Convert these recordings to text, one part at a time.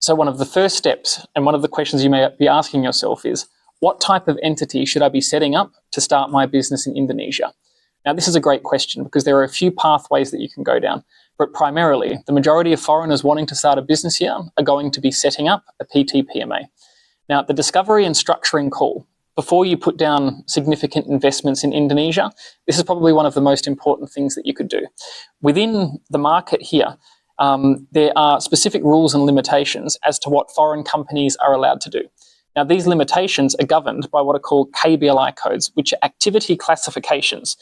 So one of the first steps and one of the questions you may be asking yourself is, what type of entity should I be setting up to start my business in Indonesia? Now, this is a great question because there are a few pathways that you can go down, but primarily the majority of foreigners wanting to start a business here are going to be setting up a PT-PMA. Now, the discovery and structuring call, before you put down significant investments in Indonesia, this is probably one of the most important things that you could do. Within the market here, there are specific rules and limitations as to what foreign companies are allowed to do. Now, these limitations are governed by what are called KBLI codes, which are activity classifications.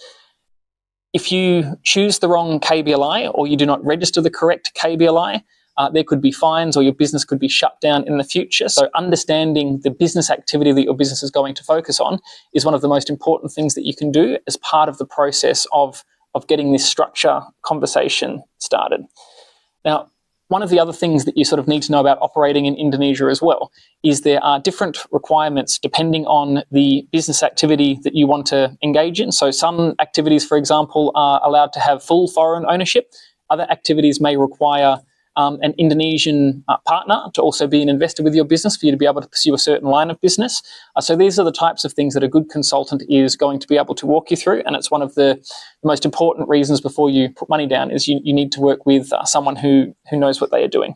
If you choose the wrong KBLI or you do not register the correct KBLI, there could be fines or your business could be shut down in the future. So understanding the business activity that your business is going to focus on is one of the most important things that you can do as part of the process of getting this structure conversation started. Now, one of the other things that you sort of need to know about operating in Indonesia as well is there are different requirements depending on the business activity that you want to engage in. So some activities, for example, are allowed to have full foreign ownership. Other activities may require an Indonesian partner to also be an investor with your business for you to be able to pursue a certain line of business. So these are the types of things that a good consultant is going to be able to walk you through, and it's one of the most important reasons before you put money down is you need to work with someone who knows what they are doing.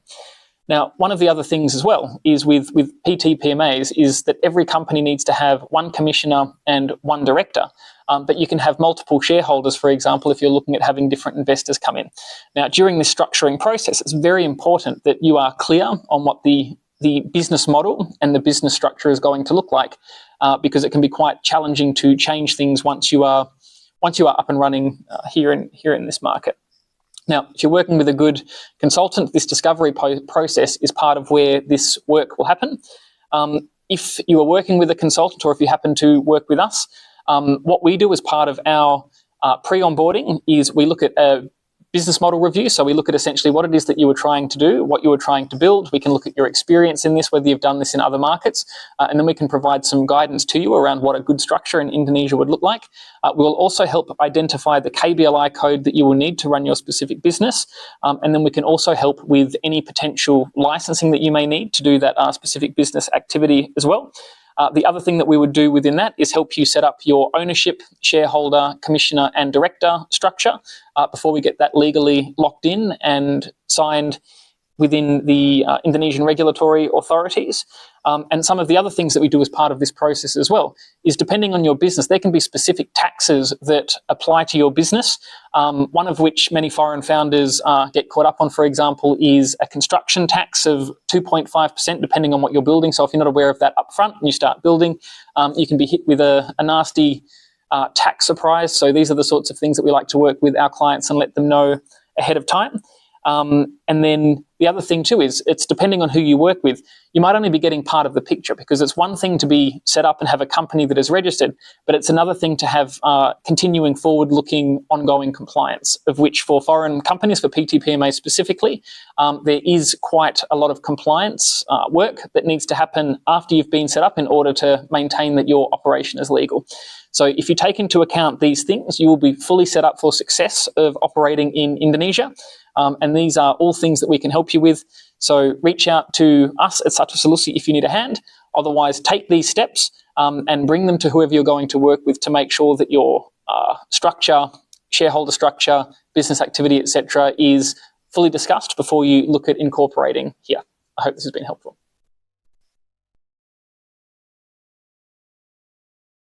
Now, one of the other things as well is with PT PMAs is that every company needs to have one commissioner and one director. But you can have multiple shareholders, for example, if you're looking at having different investors come in. Now, during this structuring process, it's very important that you are clear on what the business model and the business structure is going to look like, because it can be quite challenging to change things once you are up and running here in this market. Now, if you're working with a good consultant, this discovery process is part of where this work will happen. If you are working with a consultant or if you happen to work with us, what we do as part of our pre-onboarding is we look at a business model review. So we look at essentially what it is that you were trying to do, what you were trying to build. We can look at your experience in this, whether you've done this in other markets, and then we can provide some guidance to you around what a good structure in Indonesia would look like. We will also help identify the KBLI code that you will need to run your specific business, and then we can also help with any potential licensing that you may need to do that specific business activity as well. The other thing that we would do within that is help you set up your ownership, shareholder, commissioner and director structure before we get that legally locked in and signed within the Indonesian regulatory authorities. And some of the other things that we do as part of this process as well is, depending on your business, there can be specific taxes that apply to your business, one of which many foreign founders get caught up on, for example, is a construction tax of 2.5%, depending on what you're building. So if you're not aware of that up front and you start building, you can be hit with a nasty tax surprise. So these are the sorts of things that we like to work with our clients and let them know ahead of time. And then the other thing too is, it's depending on who you work with, you might only be getting part of the picture, because it's one thing to be set up and have a company that is registered, but it's another thing to have continuing forward-looking ongoing compliance, of which for foreign companies, for PT-PMA specifically, there is quite a lot of compliance work that needs to happen after you've been set up in order to maintain that your operation is legal. So if you take into account these things, you will be fully set up for success of operating in Indonesia. And these are all things that we can help you with. So reach out to us at Satu Solusi if you need a hand. Otherwise, take these steps and bring them to whoever you're going to work with to make sure that your structure, shareholder structure, business activity, etc., is fully discussed before you look at incorporating here. I hope this has been helpful.